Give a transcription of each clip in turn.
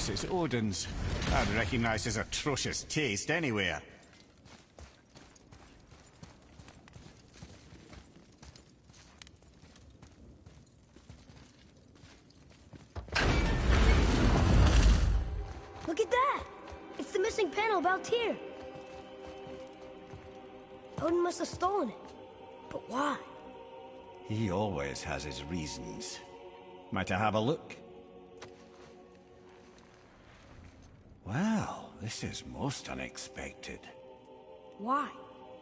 Unless it's Odin's. I'd recognize his atrocious taste anywhere. Look at that! It's the missing panel about Tyr. Odin must have stolen it. But why? He always has his reasons. Might I have a look? Well, this is most unexpected. Why?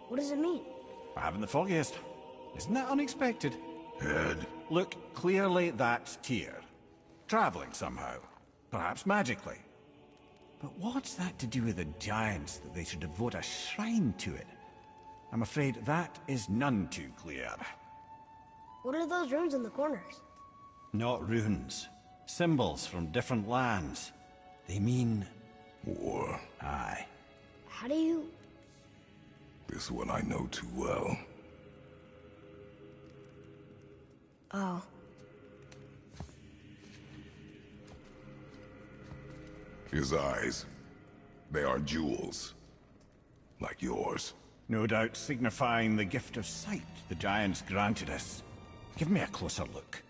What does it mean? I haven't the foggiest. Isn't that unexpected? Head. Look, clearly that's Tyr. Traveling somehow. Perhaps magically. But what's that to do with the giants that they should devote a shrine to it? I'm afraid that is none too clear. What are those runes in the corners? Not runes. Symbols from different lands. They mean... War. Aye. How do you... This one I know too well. Oh. His eyes. They are jewels. Like yours. No doubt signifying the gift of sight the giants granted us. Give me a closer look.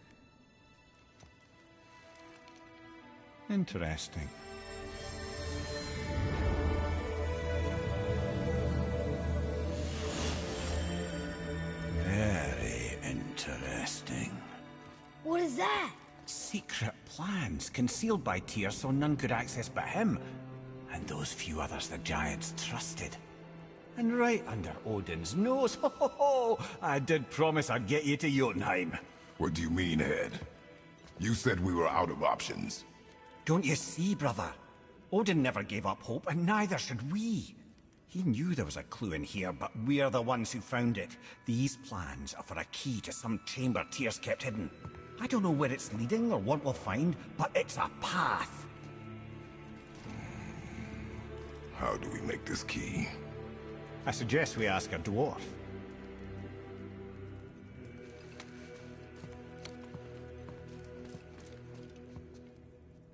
Interesting. Very interesting. What is that? Secret plans concealed by Tyr so none could access but him, and those few others the giants trusted. And right under Odin's nose, ho ho ho! I did promise I'd get you to Jotunheim. What do you mean, Head? You said we were out of options. Don't you see, brother? Odin never gave up hope, and neither should we. He knew there was a clue in here, but we're the ones who found it. These plans are for a key to some chamber Tyr's kept hidden. I don't know where it's leading or what we'll find, but it's a path. How do we make this key? I suggest we ask a dwarf.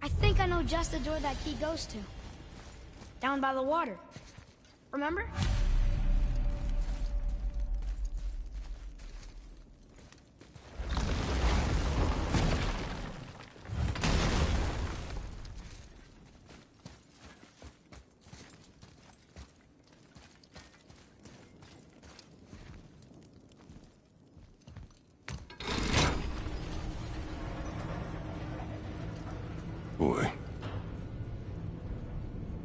I think I know just the door that key goes to. Down by the water. Remember? Boy.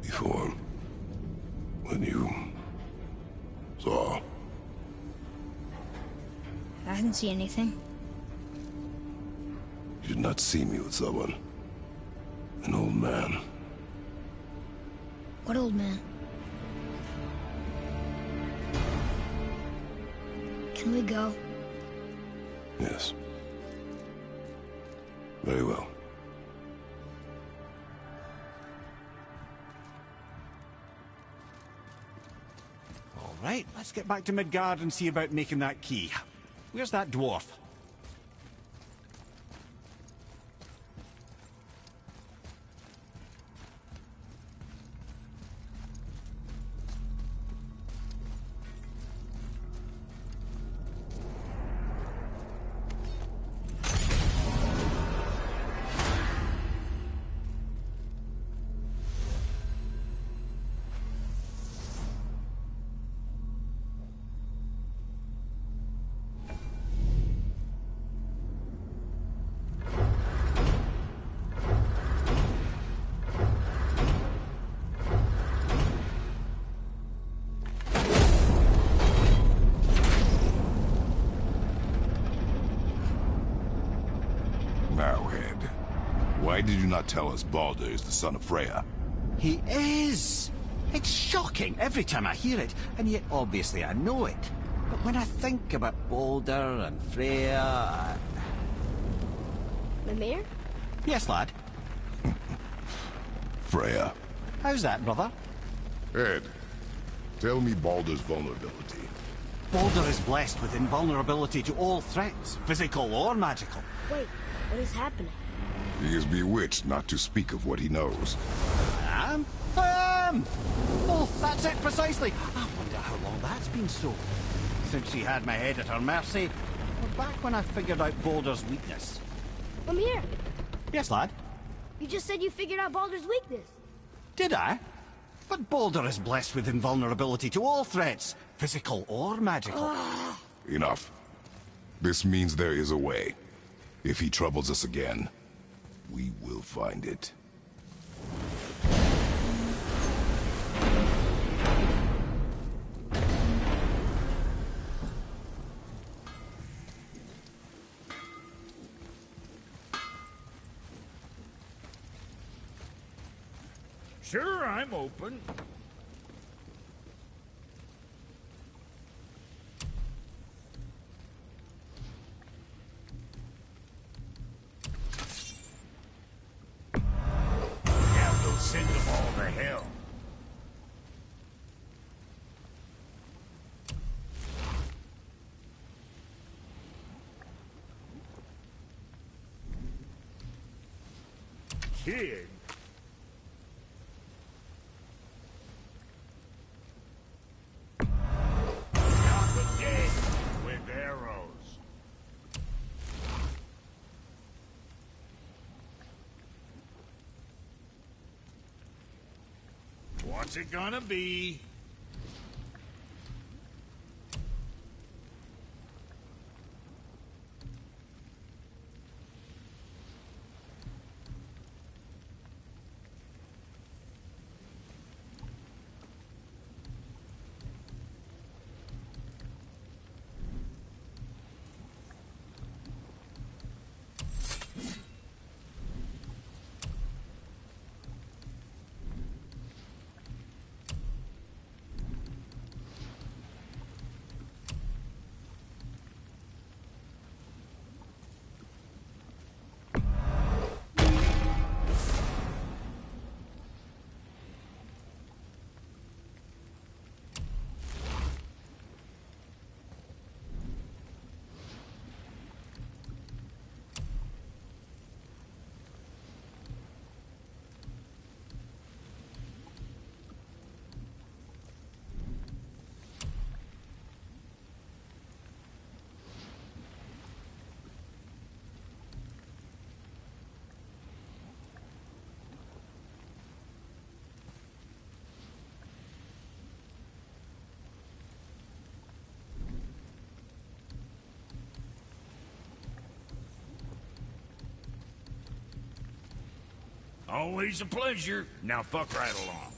Before... when you... saw... I didn't see anything. You did not see me with someone. An old man. What old man? Can we go? Yes. Very well. Right, let's get back to Midgard and see about making that key. Where's that dwarf? Why did you not tell us Baldur is the son of Freya? He is! It's shocking every time I hear it, and yet obviously I know it. But when I think about Baldur and Freya... Mimir? Yes, lad. Freya. How's that, brother? Ed, tell me Baldur's vulnerability. Baldur is blessed with invulnerability to all threats, physical or magical. Wait, what is happening? He is bewitched not to speak of what he knows. I am? I am! Oh, that's it precisely. I wonder how long that's been so. Since she had my head at her mercy, or back when I figured out Baldur's weakness. I'm here. Yes, lad? You just said you figured out Baldur's weakness. Did I? But Baldur is blessed with invulnerability to all threats, physical or magical. Enough. This means there is a way. If he troubles us again, we will find it. Sure, I'm open. Yeah, we'll send them all to hell. Kid. What's it gonna be? Always a pleasure. Now fuck right along.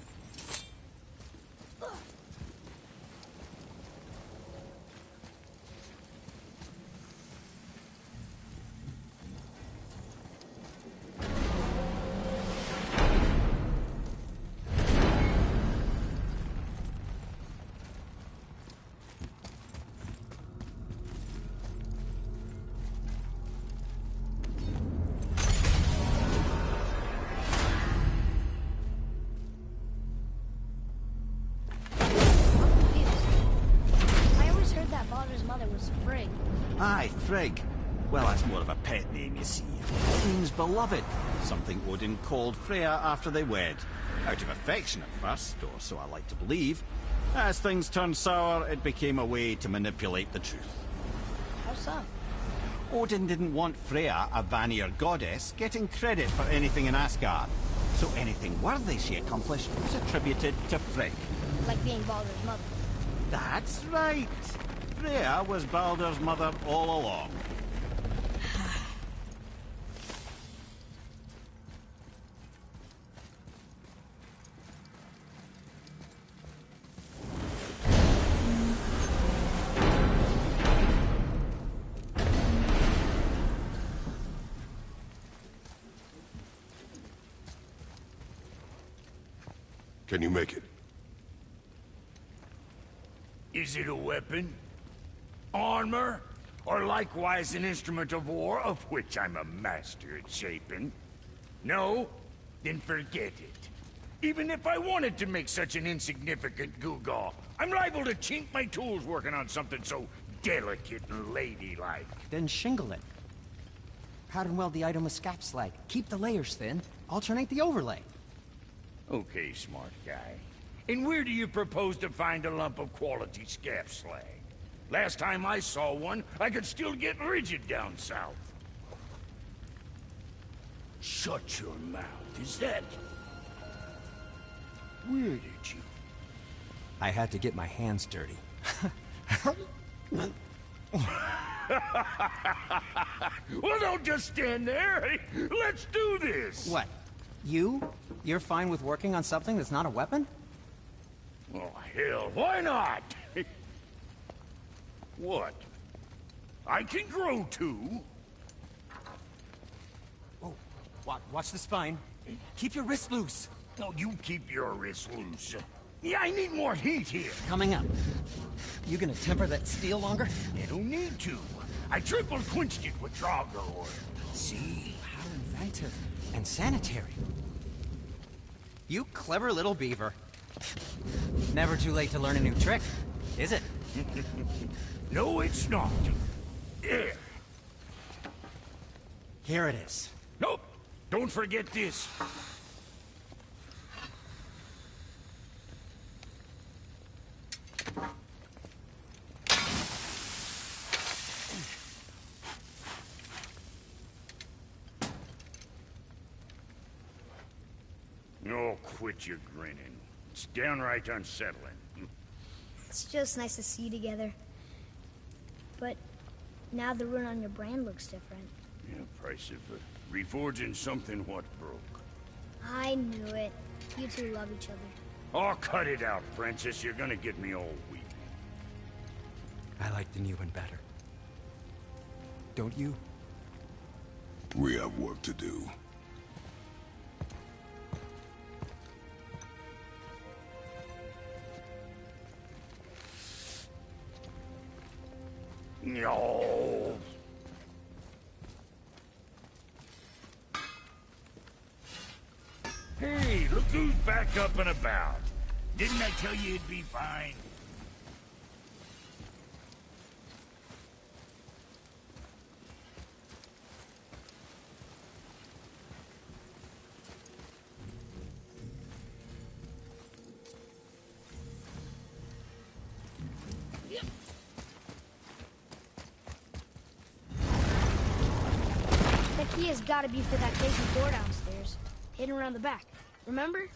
Aye, Frigg. Well, that's more of a pet name, you see. It means beloved, something Odin called Freya after they wed. Out of affection at first, or so I like to believe. As things turned sour, it became a way to manipulate the truth. How so? Odin didn't want Freya, a Vanir goddess, getting credit for anything in Asgard. So anything worthy she accomplished was attributed to Frigg. Like being Baldur's mother. That's right. Freya was Baldur's mother all along. Can you make it? Is it a weapon? Armor? Or likewise an instrument of war, of which I'm a master at shaping? No? Then forget it. Even if I wanted to make such an insignificant gewgaw, I'm liable to chink my tools working on something so delicate and ladylike. Then shingle it. Pattern weld the item with scap slag. Keep the layers thin. Alternate the overlay. Okay, smart guy. And where do you propose to find a lump of quality scap slag? Last time I saw one, I could still get rigid down south. Shut your mouth, is that... Where did you... I had to get my hands dirty. Well, don't just stand there. Let's do this. What? You're fine with working on something that's not a weapon? Oh, hell, why not? What? I can grow too. Oh, watch the spine. Keep your wrist loose. No, you keep your wrist loose. Yeah, I need more heat here. Coming up. You gonna temper that steel longer? You don't need to. I triple quenched it with Drago oil. See? How inventive. And sanitary. You clever little beaver. Never too late to learn a new trick, is it? No, it's not. There. Here it is. Nope. Don't forget this. Oh, quit your grinning. It's downright unsettling. It's just nice to see you together. But now the rune on your brand looks different. Yeah, price of reforging something what broke. I knew it. You two love each other. Oh, cut it out, Princess. You're gonna get me all weepy. I like the new one better. Don't you? We have work to do. No. Hey, look who's back up and about. Didn't I tell you it'd be fine? The key has got to be for that crazy door downstairs, hidden around the back. Remember?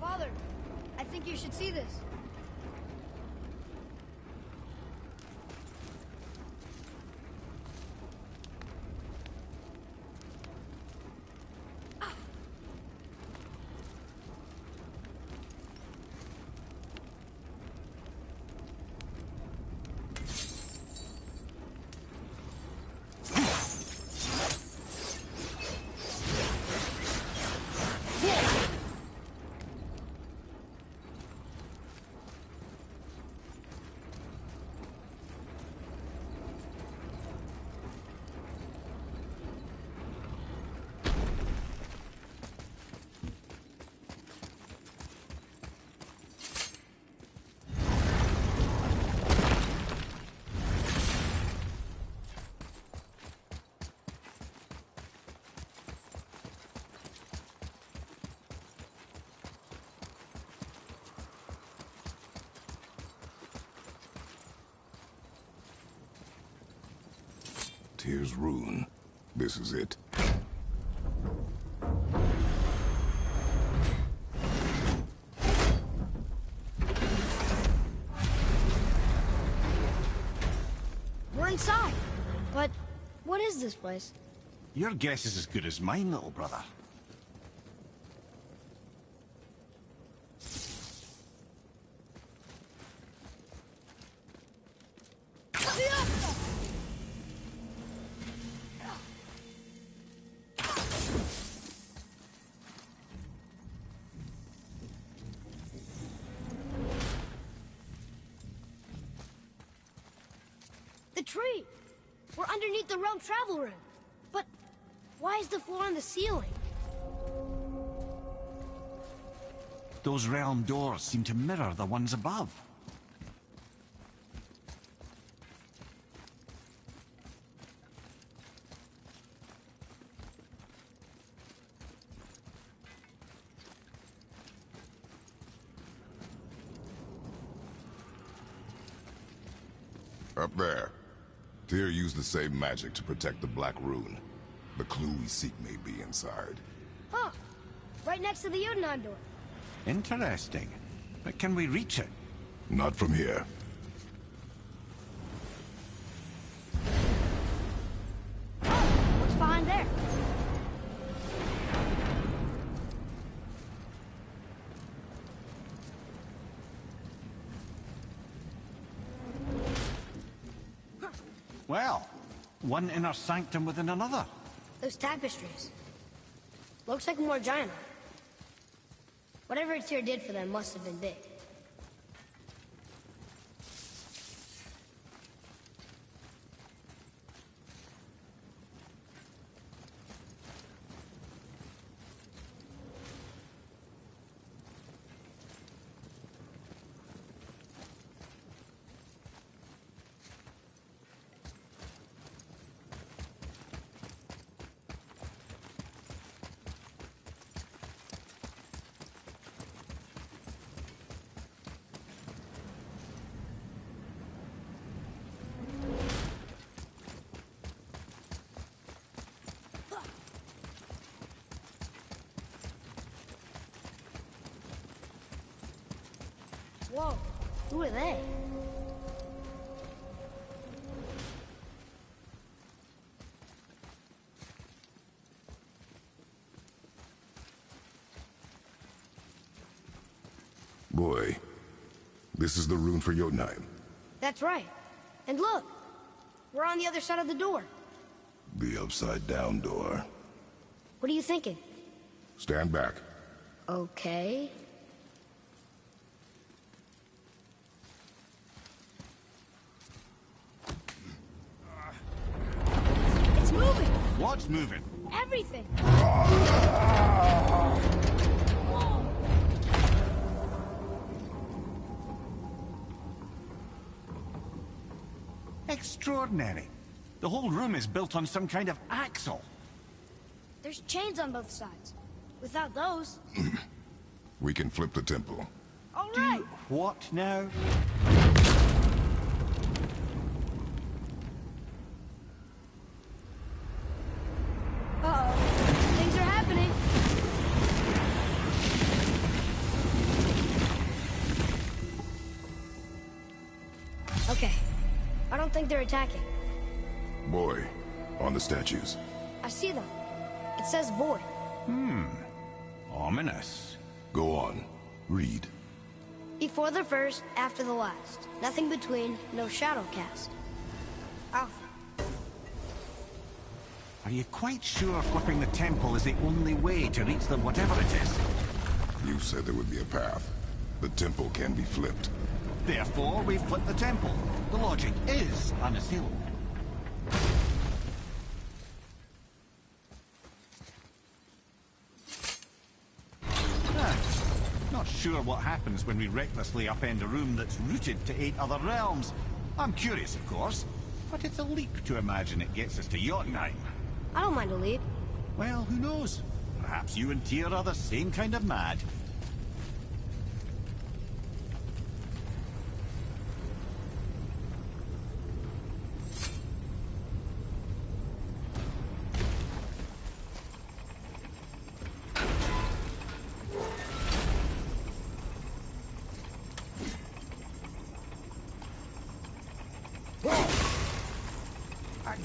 Father, I think you should see this. Tyr's Rune. This is it. We're inside. But what is this place? Your guess is as good as mine, little brother. The tree! We're underneath the realm travel room. But why is the floor on the ceiling? Those realm doors seem to mirror the ones above. Up there. Tyr used the same magic to protect the Black Rune. The clue we seek may be inside. Huh. Right next to the Jotunheim door. Interesting. But can we reach it? Not from here. What's behind there? Well, one inner sanctum within another. Those tapestries. Looks like more giant. Whatever Tyr did for them must have been big. Whoa, who are they? Boy, this is the rune for Jotunheim. That's right. And look, we're on the other side of the door. The upside-down door. What are you thinking? Stand back. Okay. What's moving? Everything! Extraordinary. The whole room is built on some kind of axle. There's chains on both sides. Without those... We can flip the temple. All right! What now? Uh-oh. Things are happening. Okay. I don't think they're attacking. Boy, on the statues. I see them. It says void. Ominous. Go on. Read. Before the first, after the last. Nothing between, no shadow cast. Alpha. Are you quite sure flipping the temple is the only way to reach them, whatever it is? You said there would be a path. The temple can be flipped. Therefore, we've flipped the temple. The logic is unassailable. Not sure what happens when we recklessly upend a room that's rooted to 8 other realms. I'm curious, of course, but it's a leap to imagine it gets us to Jotunheim. I don't mind a leap. Well, who knows? Perhaps you and Tyr are the same kind of mad.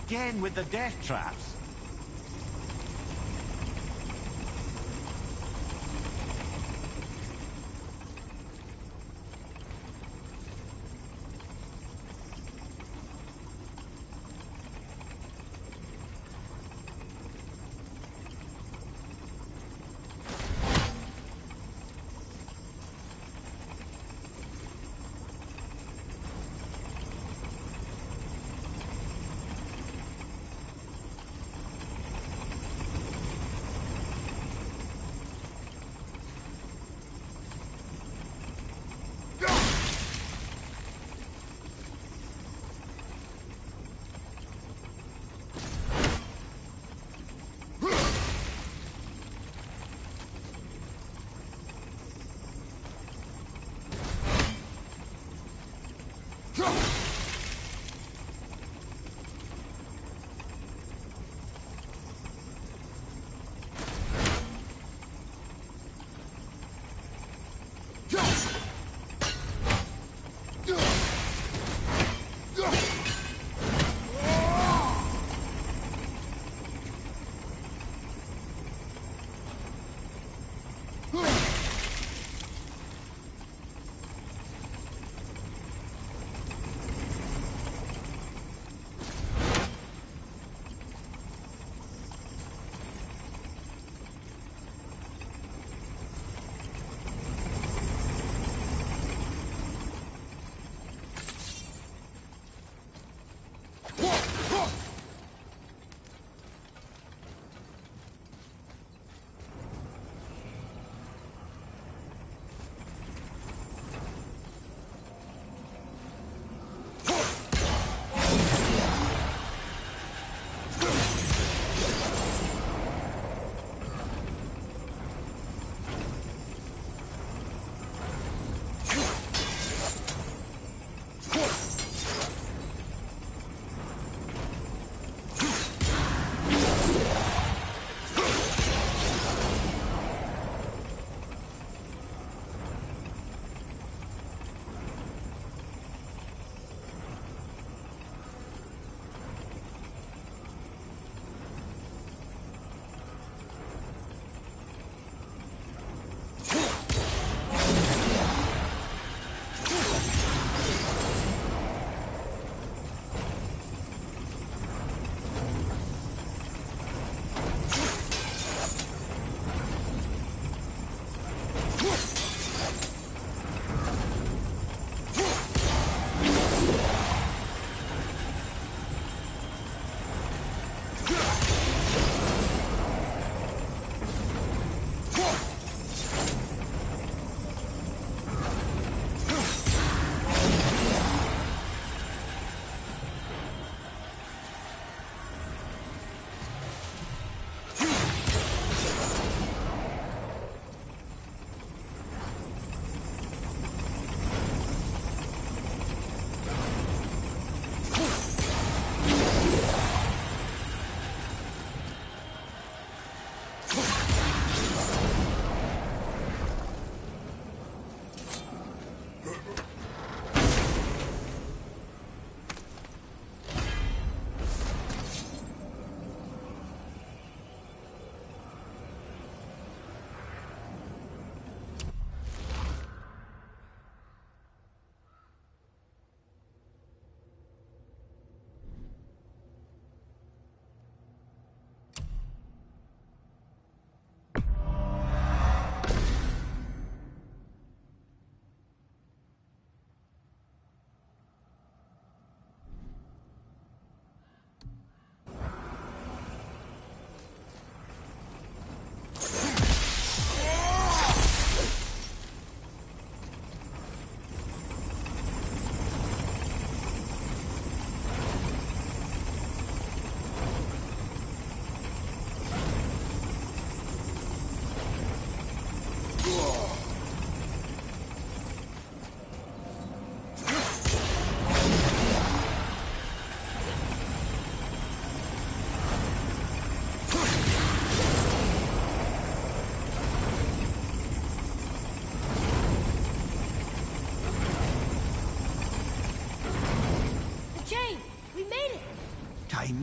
Again with the death traps.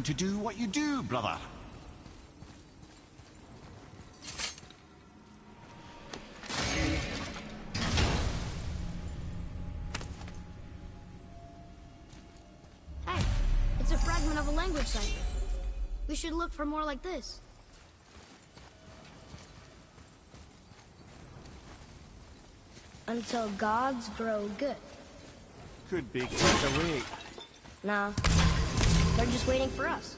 time to do what you do, brother. Hey, it's a fragment of a language cipher. We should look for more like this. Until gods grow good. Could be quite a wait. Nah, they're just waiting for us.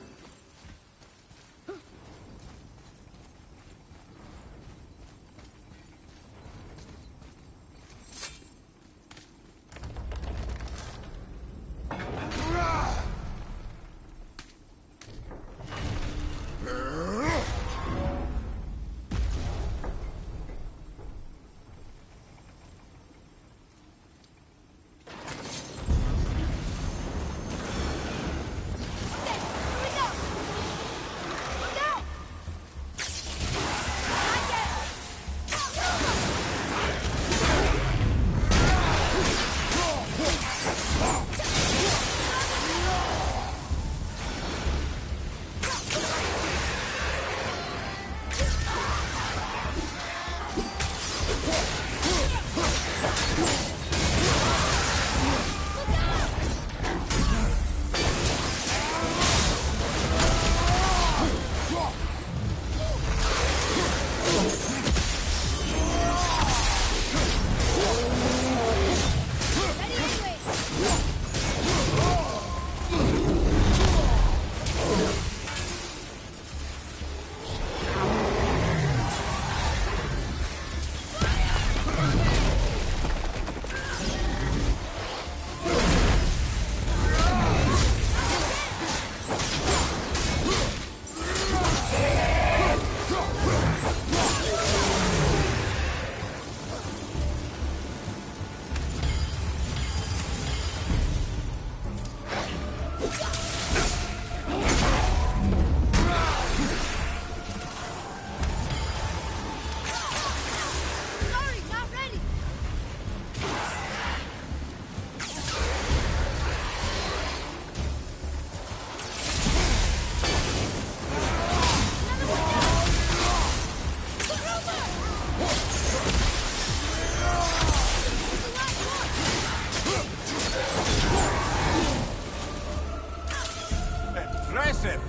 Impressive!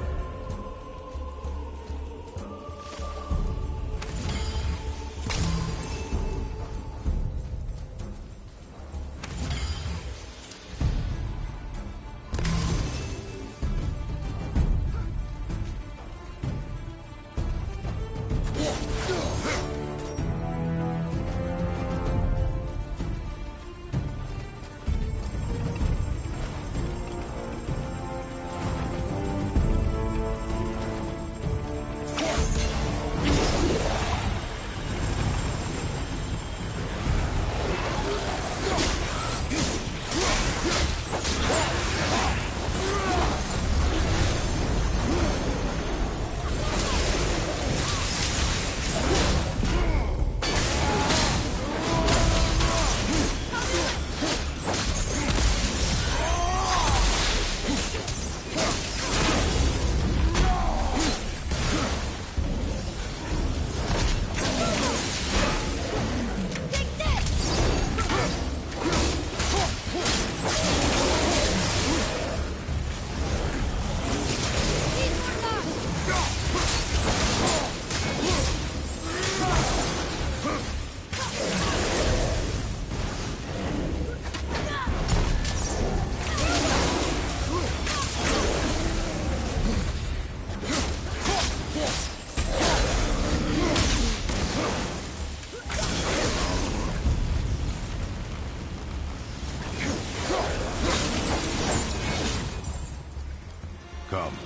Come.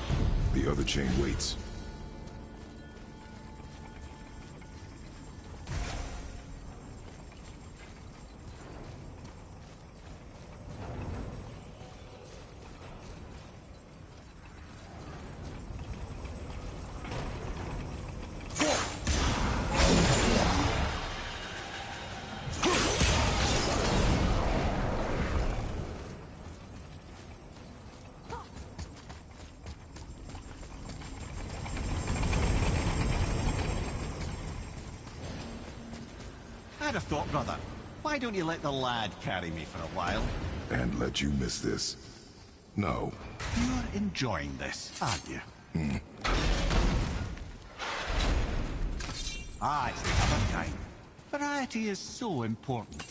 The other chain waits. had a thought, brother. Why don't you let the lad carry me for a while? And let you miss this? No. You're enjoying this, aren't you? Ah, it's the other kind. Variety is so important.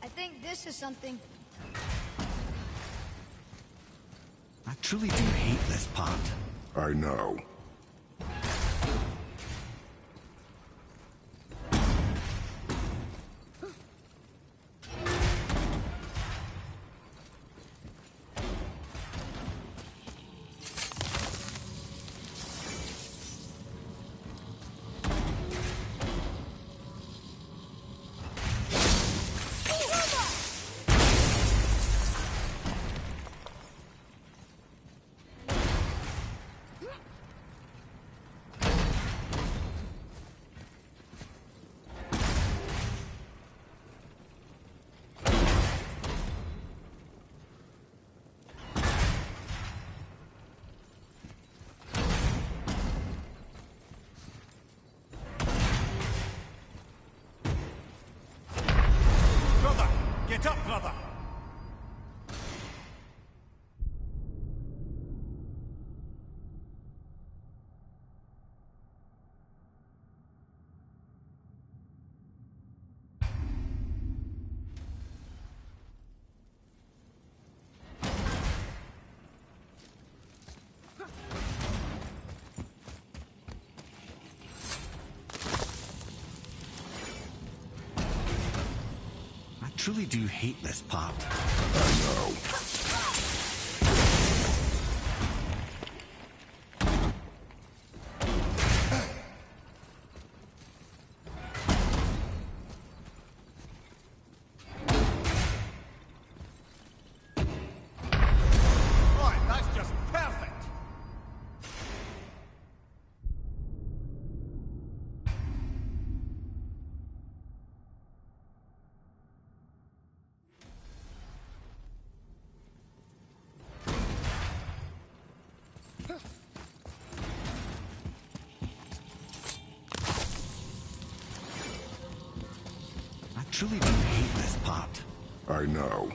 I think this is something. I truly do hate this part. I know. Get up, brother! I truly do hate this part. I know. Right, that's just perfect! I truly do hate this part. I know.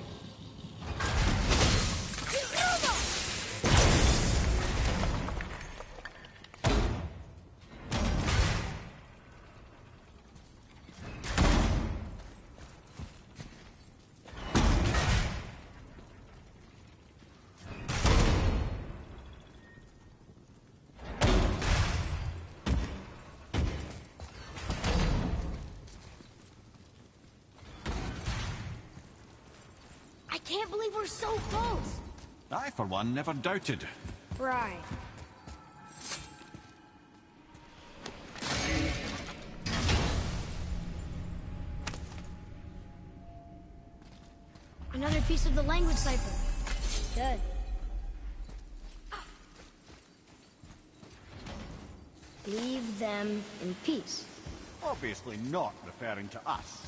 can't believe we're so close. I, for one, never doubted. Right. Another piece of the language cipher. Good. Leave them in peace. Obviously not referring to us.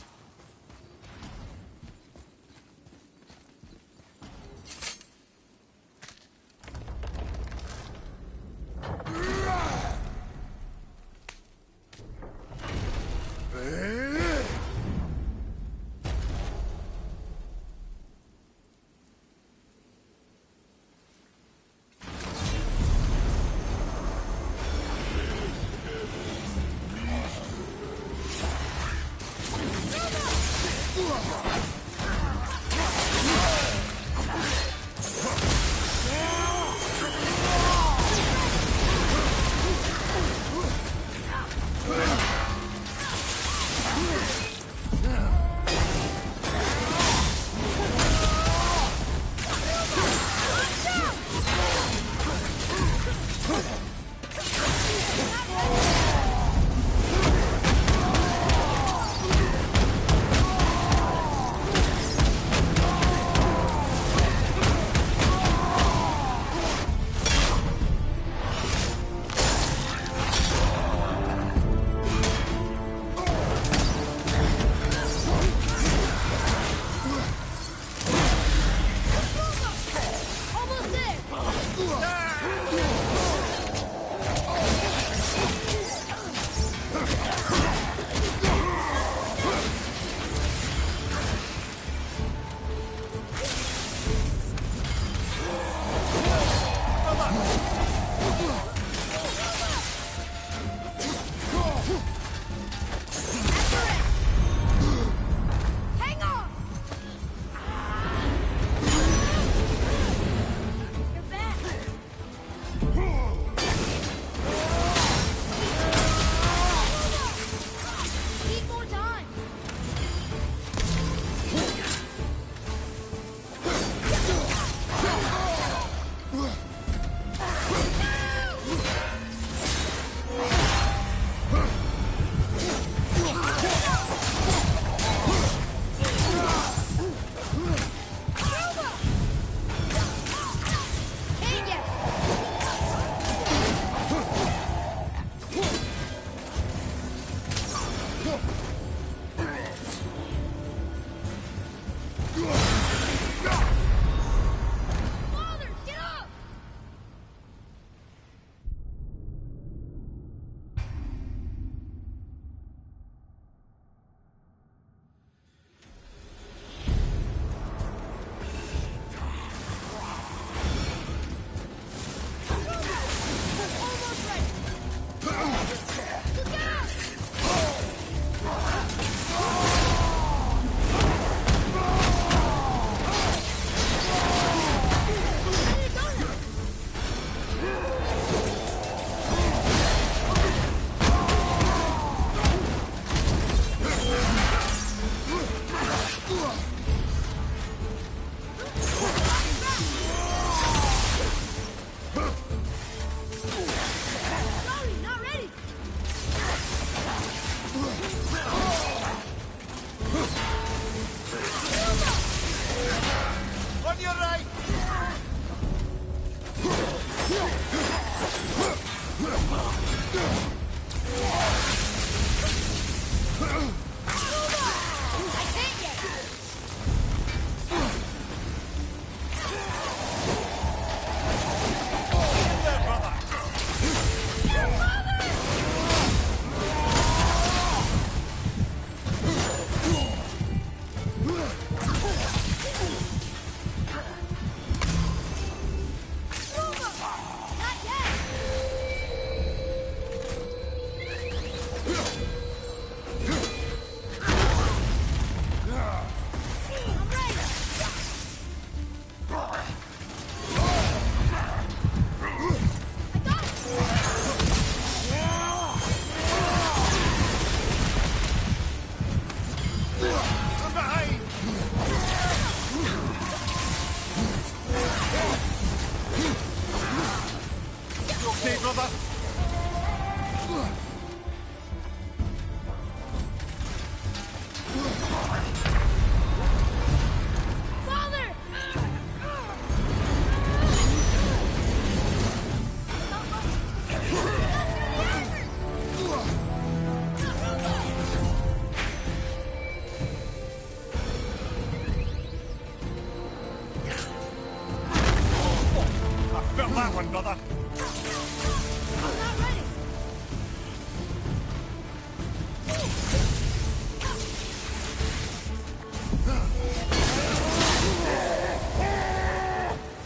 one, brother. I'm not ready.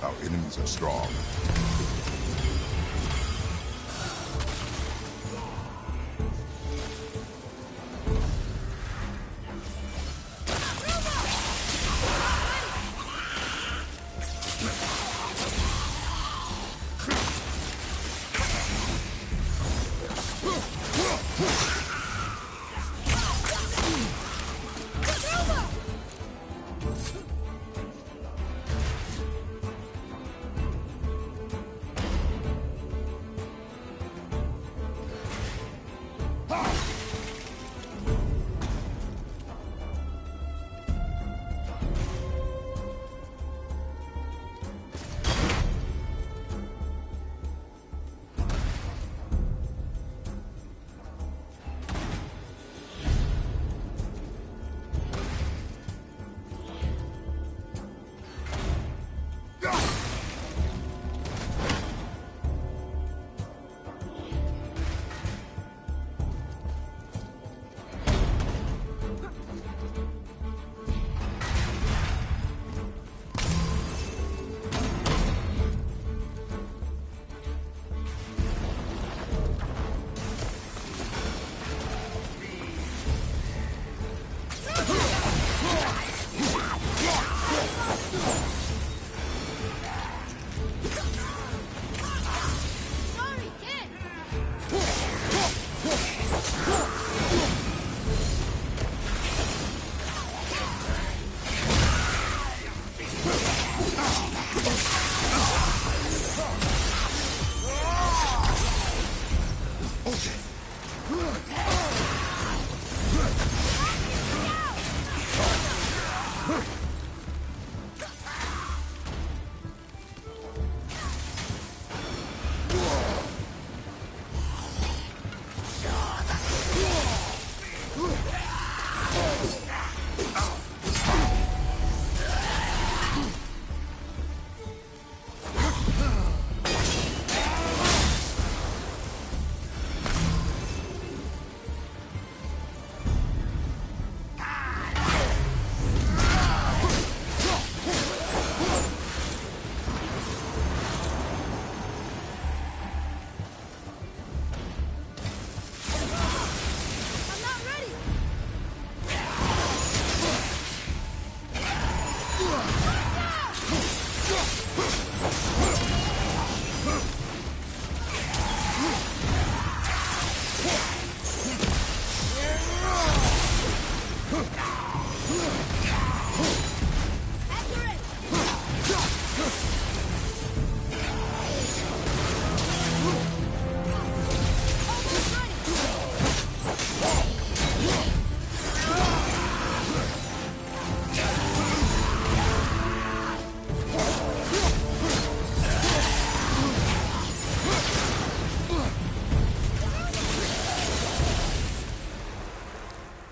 Our enemies are strong.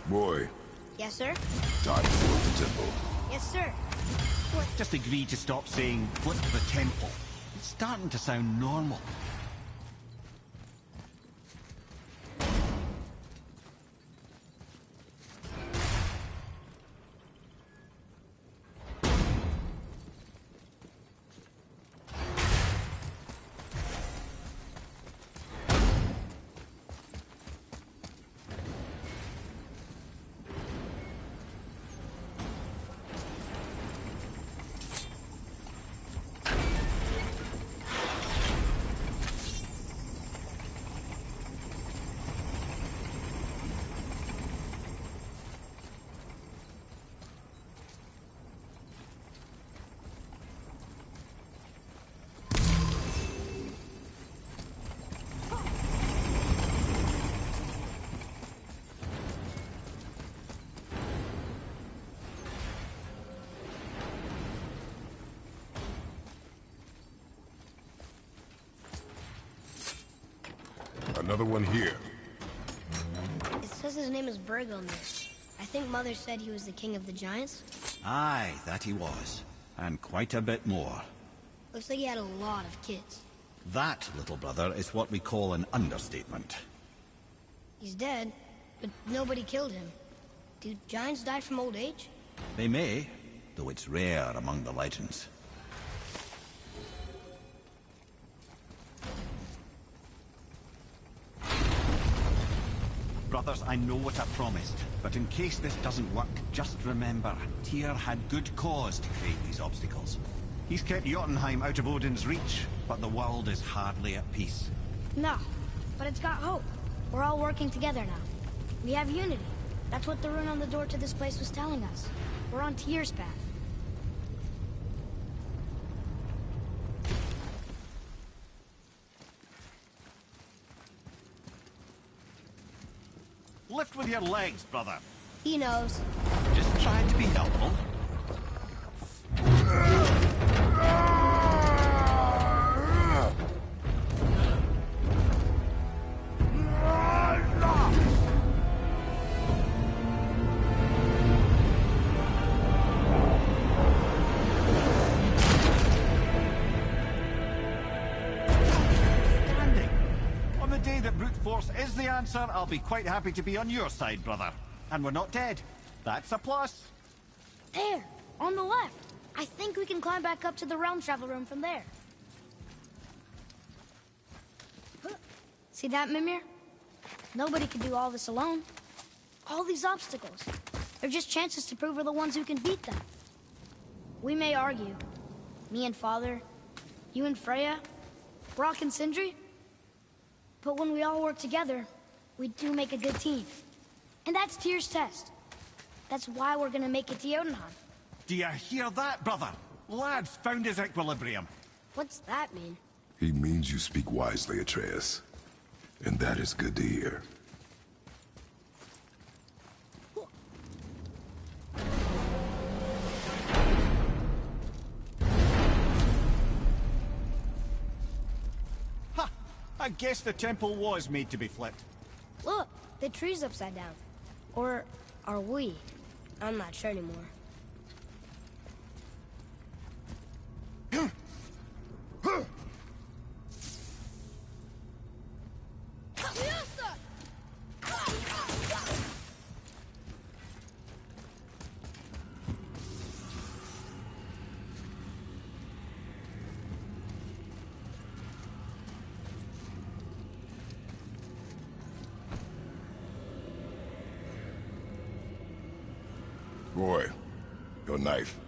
Boy. Yes, sir? Time to flip the temple. Yes, sir. Just agree to stop saying flip the temple. It's starting to sound normal. Another one here. It says his name is Bergelmir. I think Mother said he was the king of the giants. Aye, that he was. And quite a bit more. Looks like he had a lot of kids. That, little brother, is what we call an understatement. He's dead, but nobody killed him. Do giants die from old age? They may, though it's rare among the legends. Brothers, I know what I promised, but in case this doesn't work, just remember, Tyr had good cause to create these obstacles. He's kept Jotunheim out of Odin's reach, but the world is hardly at peace. No, but it's got hope. We're all working together now. We have unity. That's what the rune on the door to this place was telling us. We're on Tyr's path. Lift with your legs, brother. He knows. Just trying to be helpful. Is the answer, I'll be quite happy to be on your side, brother. And we're not dead. That's a plus. There, on the left. I think we can climb back up to the realm travel room from there. See that, Mimir? Nobody can do all this alone. All these obstacles. They're just chances to prove we're the ones who can beat them. We may argue. Me and Father, you and Freya, Brok and Sindri. But when we all work together, we do make a good team. And that's Tyr's test. That's why we're gonna make it to Jotunheim. Do you hear that, brother? Lad's found his equilibrium. What's that mean? He means you speak wisely, Atreus. And that is good to hear. I guess the temple was made to be flipped. Look, the tree's upside down. Or are we? I'm not sure anymore. Boy, your knife.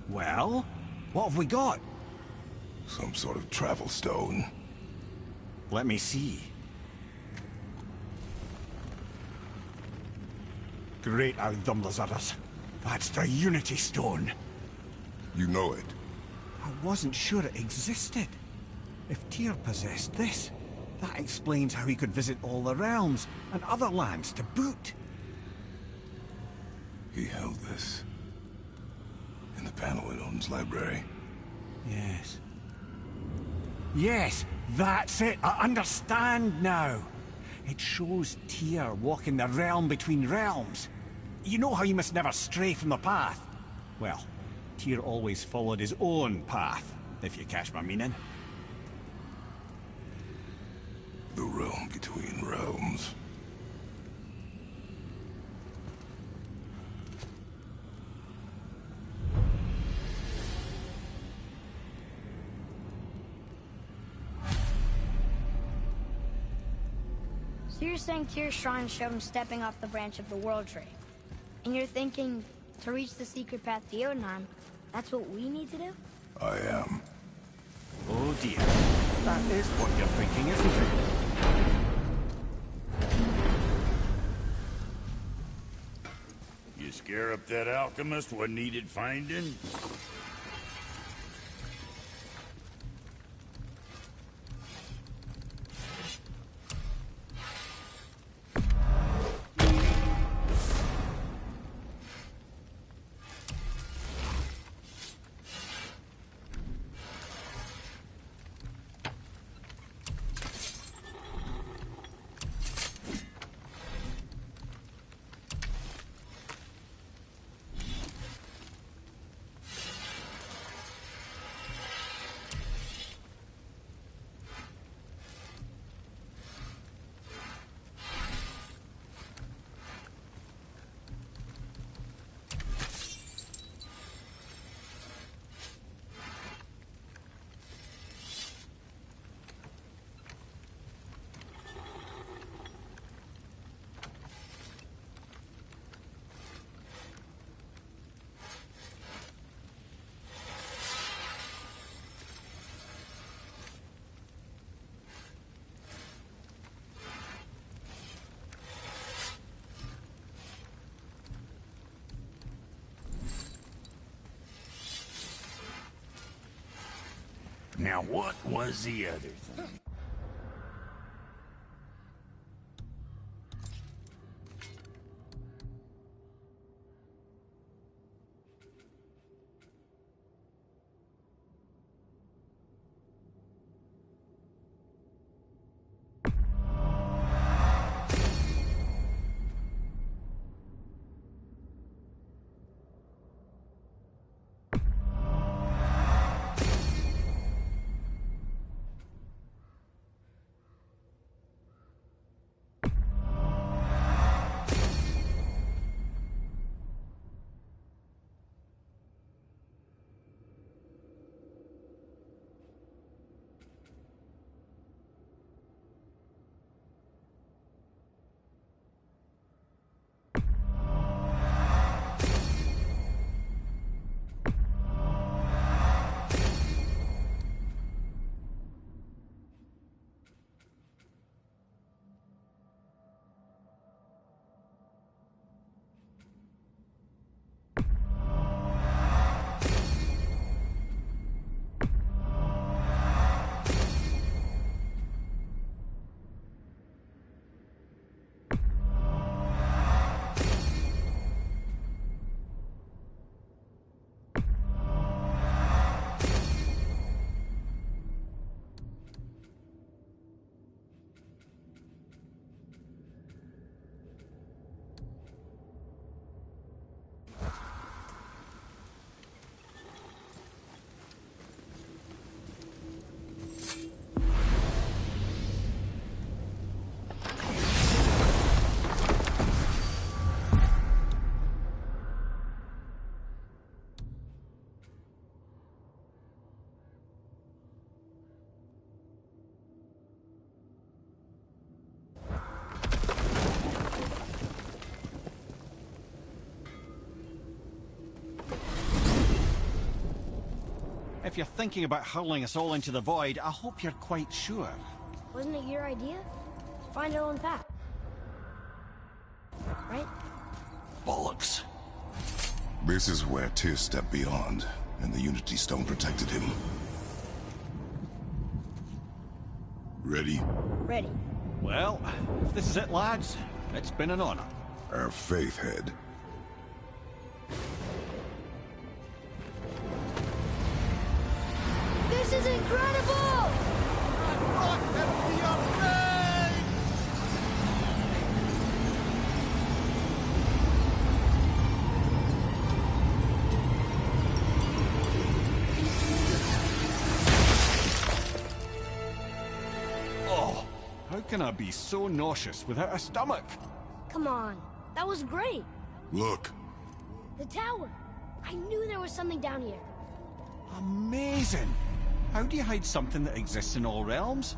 Well, what have we got? Some sort of travel stone. Let me see. Great Audumlazaras. That's the Unity Stone. You know it. I wasn't sure it existed. If Tyr possessed this, that explains how he could visit all the realms and other lands to boot. He held this in the panel in Odin's library. Yes. Yes, that's it. I understand now. It shows Tyr walking the realm between realms. You know how you must never stray from the path? Well, Tyr always followed his own path, if you catch my meaning. The realm between realms. So you're saying Tyr's shrine showed him stepping off the branch of the World Tree. And you're thinking, to reach the secret path to Jotunheim, that's what we need to do? I am. Oh dear. That is what you're thinking, isn't it? You scare up that alchemist what needed finding? Now what was the other thing? If you're thinking about hurling us all into the void, I hope you're quite sure. Wasn't it your idea? Find our own path. Right? Bollocks. This is where Tyr stepped beyond, and the Unity Stone protected him. Ready? Ready. Well, if this is it, lads, it's been an honor. Our faith head. This is incredible! Oh, how can I be so nauseous without a stomach? Come on. That was great. Look. The tower. I knew there was something down here. Amazing! How do you hide something that exists in all realms?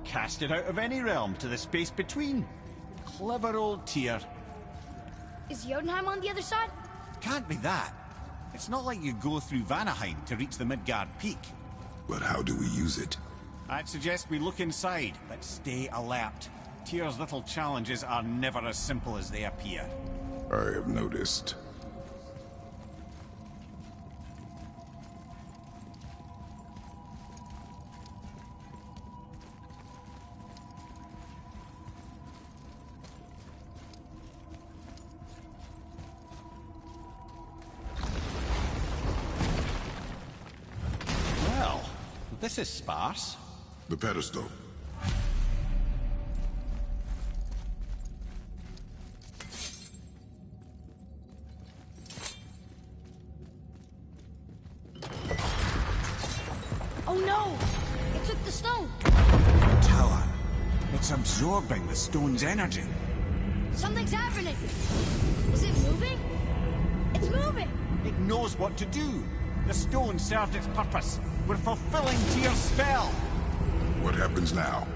Cast it out of any realm to the space between. Clever old Tyr. Is Jotunheim on the other side? Can't be that. It's not like you go through Vanaheim to reach the Midgard Peak. But how do we use it? I'd suggest we look inside, but stay alert. Tyr's little challenges are never as simple as they appear. I have noticed. Well, this is sparse. The pedestal. Oh no! It took the stone! Tower. It's absorbing the stone's energy. Something's happening! Is it moving? It's moving! It knows what to do. The stone served its purpose. We're fulfilling Tyr's spell. What happens now?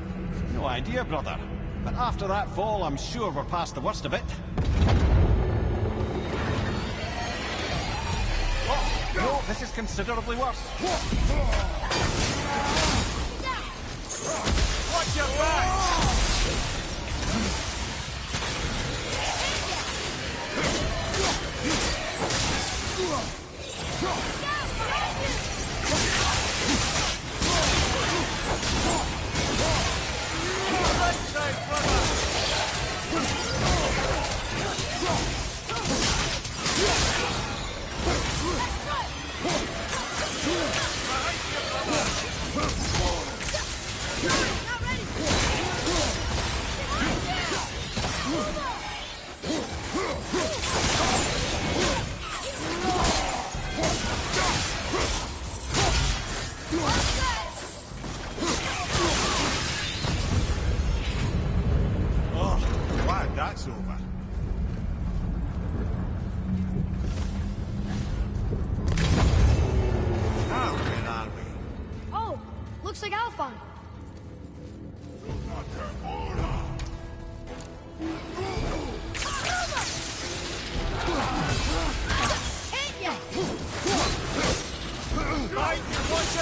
No idea, brother. But after that fall, I'm sure we're past the worst of it. Oh, no, this is considerably worse. Watch your back! looks like Alphon. Hit ya! Right, watch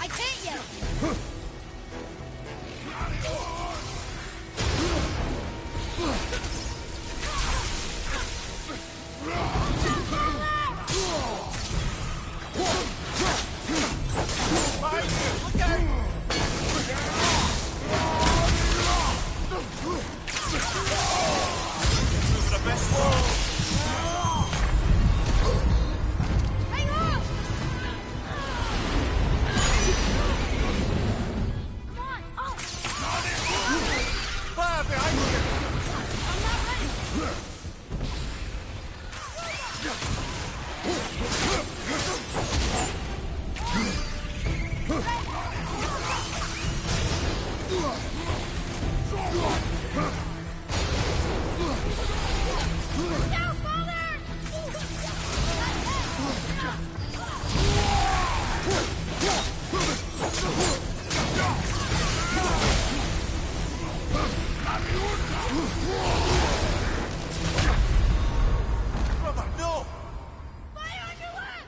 I can't yet! Hang on! Come on! Oh! Fire behind you! I'm not ready! Look out, Father! Brother, no! Fire on your left!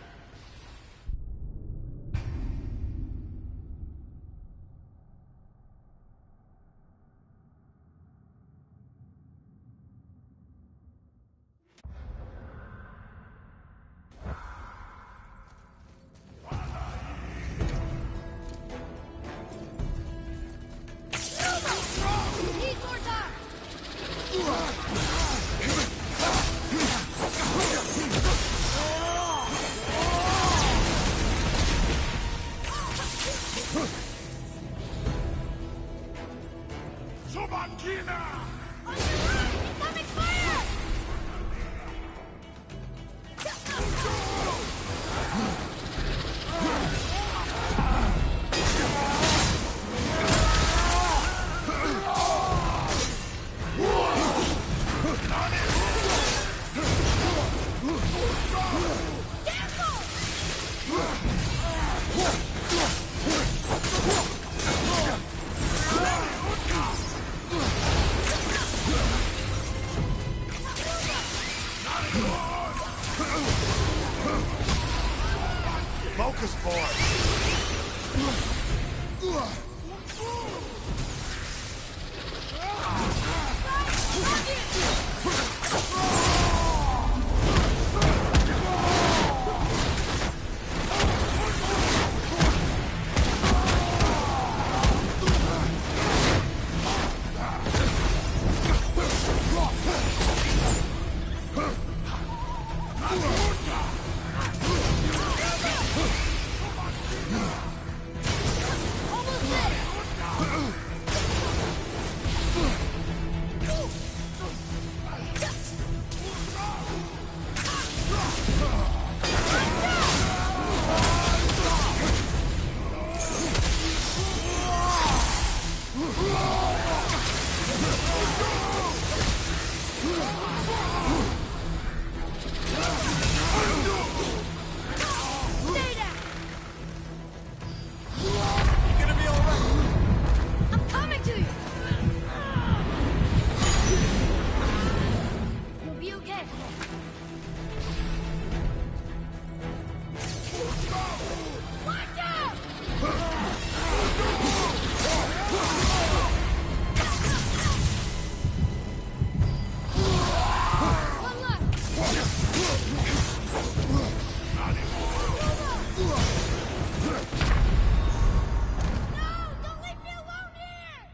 Need more time! Subankina! On your right! Incoming fire! Focus, boy! Stay down! You gonna be alright? I'm coming to you! You'll be okay. Watch out! One left! No! Don't leave me alone here!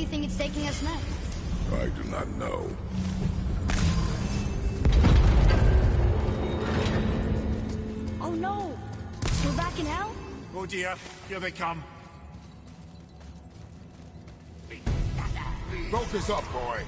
think it's taking us next? I do not know. Oh no! We're back in hell? Oh dear, here they come. Focus up, boy.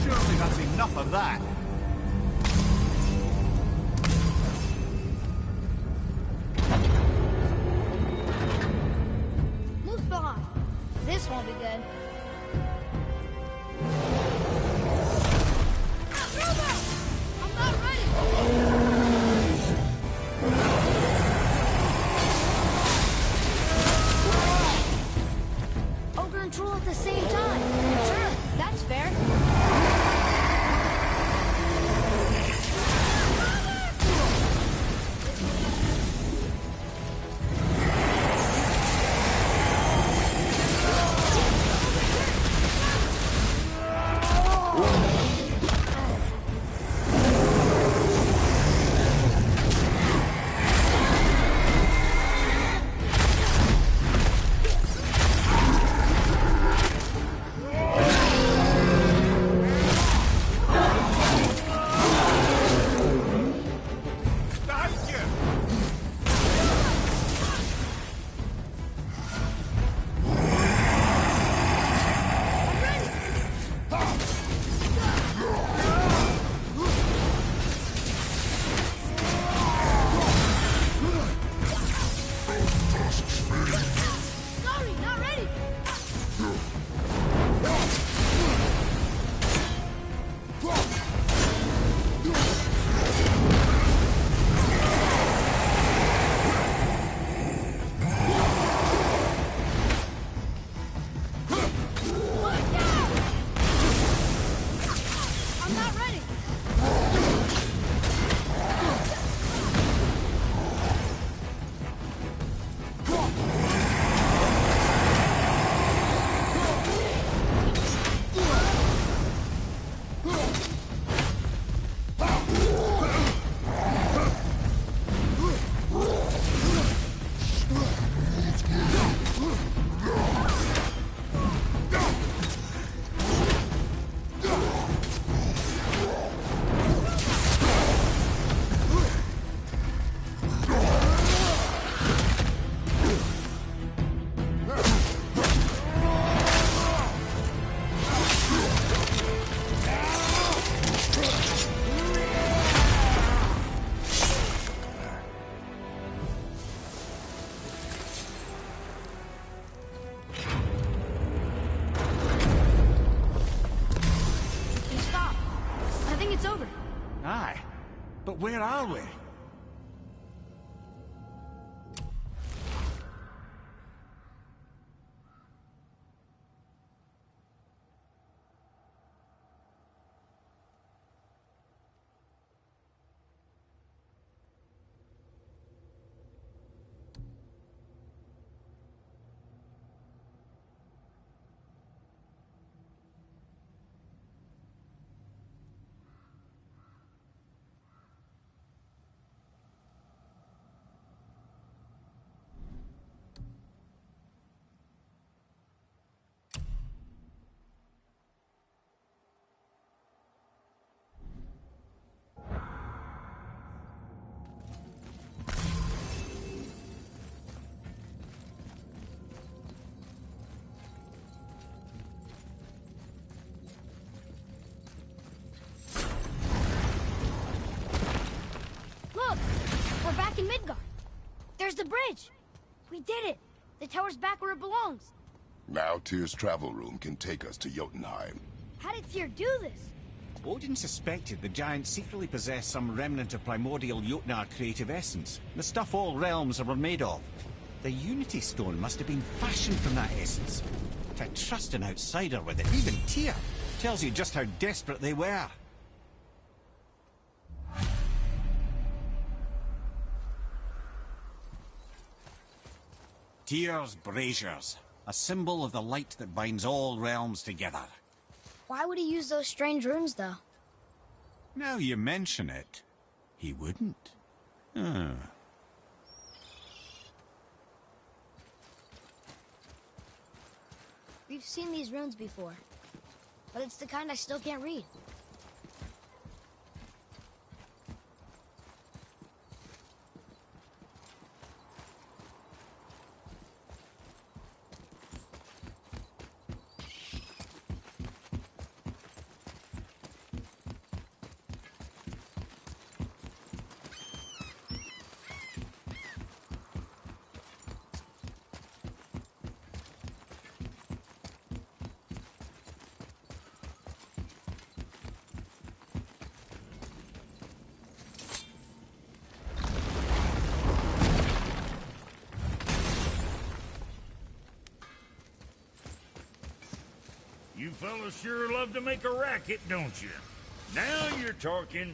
Surely that's enough of that. Muspelheim. This won't be good. I'm not ready! Ogre and Troll at the same time. Sure, that's fair. Thank you! Sorry, not ready! I'm not ready! Hey, stop. I think it's over. Aye. But where are we? Midgard. There's the bridge. We did it. The tower's back where it belongs. Now Tyr's travel room can take us to Jotunheim. How did Tyr do this? Odin suspected the giants secretly possessed some remnant of primordial Jotnar creative essence, the stuff all realms were made of. The Unity Stone must have been fashioned from that essence. To trust an outsider with it, even Tyr, tells you just how desperate they were. Tyr's braziers, a symbol of the light that binds all realms together. Why would he use those strange runes, though? Now you mention it, he wouldn't. We've seen these runes before, but it's the kind I still can't read. You fellas sure love to make a racket, don't you? Now you're talking.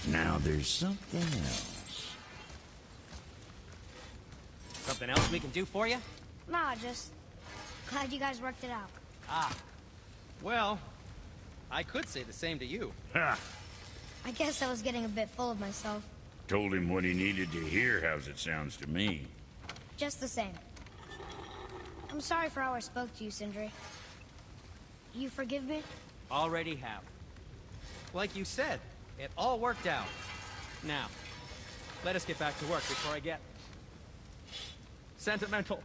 Now there's something else. Something else we can do for you? Nah, just glad you guys worked it out. Ah. Well, I could say the same to you. Ha! I guess I was getting a bit full of myself. Told him what he needed to hear, how's it sounds to me. Just the same. I'm sorry for how I spoke to you, Sindri. You forgive me? Already have. Like you said, it all worked out. Now, let us get back to work before I get sentimental.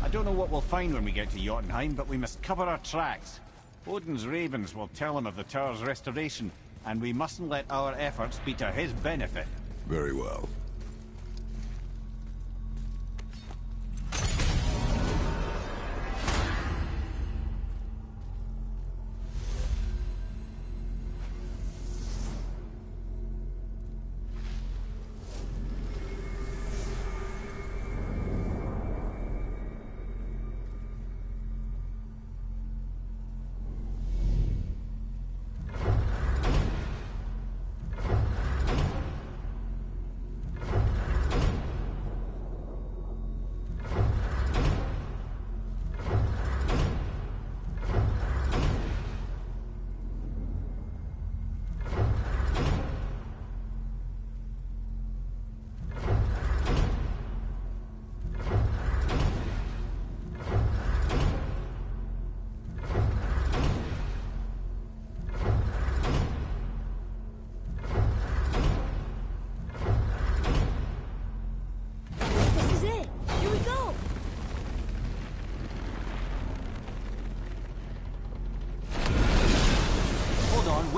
I don't know what we'll find when we get to Jotunheim, but we must cover our tracks. Odin's ravens will tell him of the tower's restoration, and we mustn't let our efforts be to his benefit. Very well.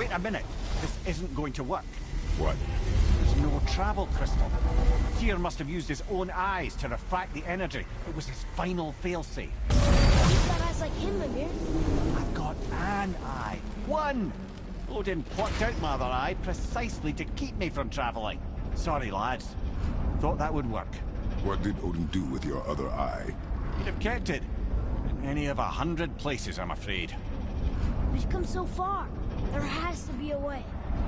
Wait a minute. This isn't going to work. What? There's no travel crystal. Tyr must have used his own eyes to refract the energy. It was his final failsafe. You've got eyes like him, Mimir. I've got an eye. One! Odin plucked out my other eye precisely to keep me from traveling. Sorry, lads. Thought that would work. What did Odin do with your other eye? He'd have kept it. In any of 100 places, I'm afraid. We've come so far. There has to be a way.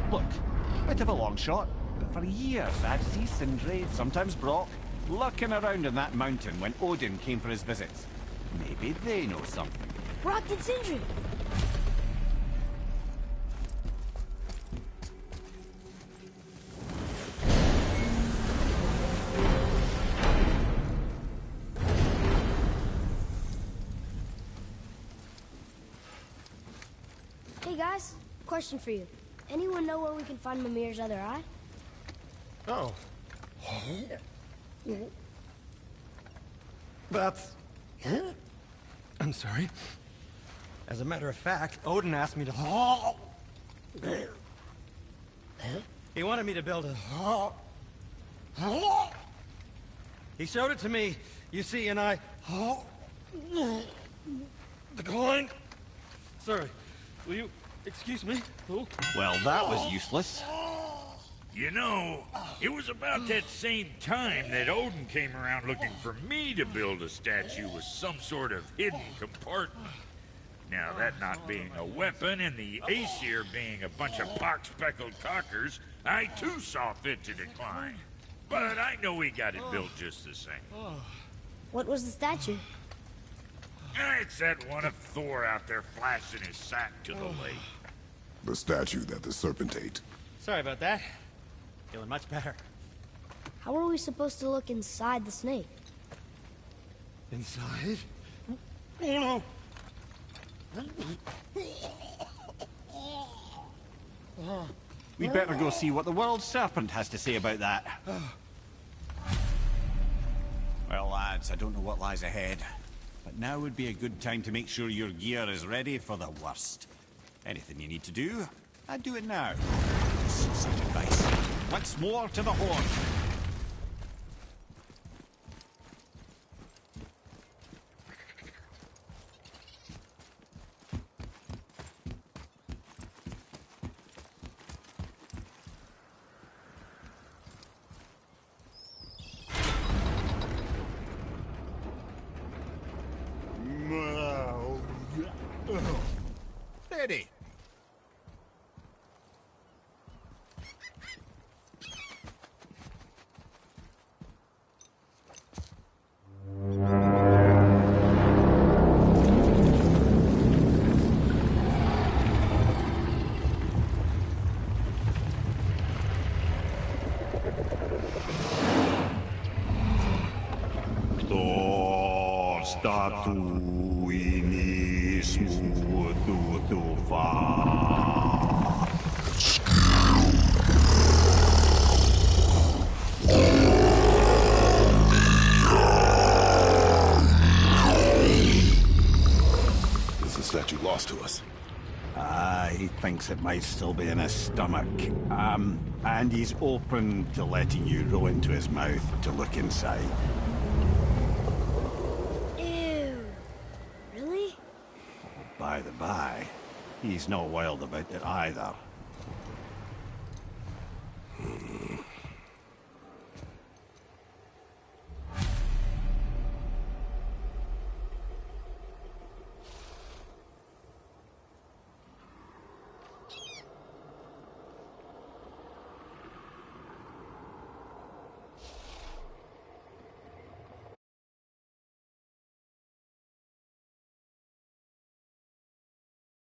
Look, bit of a long shot, but for years I'd see Sindri, sometimes Brock, lurking around in that mountain when Odin came for his visits. Maybe they know something. Brock and Sindri. Hey guys, question for you. Anyone know where we can find Mimir's other eye? Oh. That's... I'm sorry. As a matter of fact, Odin asked me to... He wanted me to build a... He showed it to me, you see, and I... Declined. Sorry. Will you excuse me? Oh. Well, that was useless. You know, it was about that same time that Odin came around looking for me to build a statue with some sort of hidden compartment. Now, that not being a weapon and the Aesir being a bunch of pock-speckled cockers, I too saw fit to decline. But I know he got it built just the same. What was the statue? It's that one of Thor out there flashing his sack to the lake. The statue that the serpent ate. Sorry about that. Feeling much better. How are we supposed to look inside the snake? Inside? Oh no! We'd better go see what the world serpent has to say about that. Well, lads, I don't know what lies ahead, but now would be a good time to make sure your gear is ready for the worst. Anything you need to do, I'd do it now. Such advice. Once more to the horn. Steady. Is the statue lost to us? He thinks it might still be in his stomach. And he's open to letting you row into his mouth to look inside. Ew. Really? By the by, he's not wild about it either.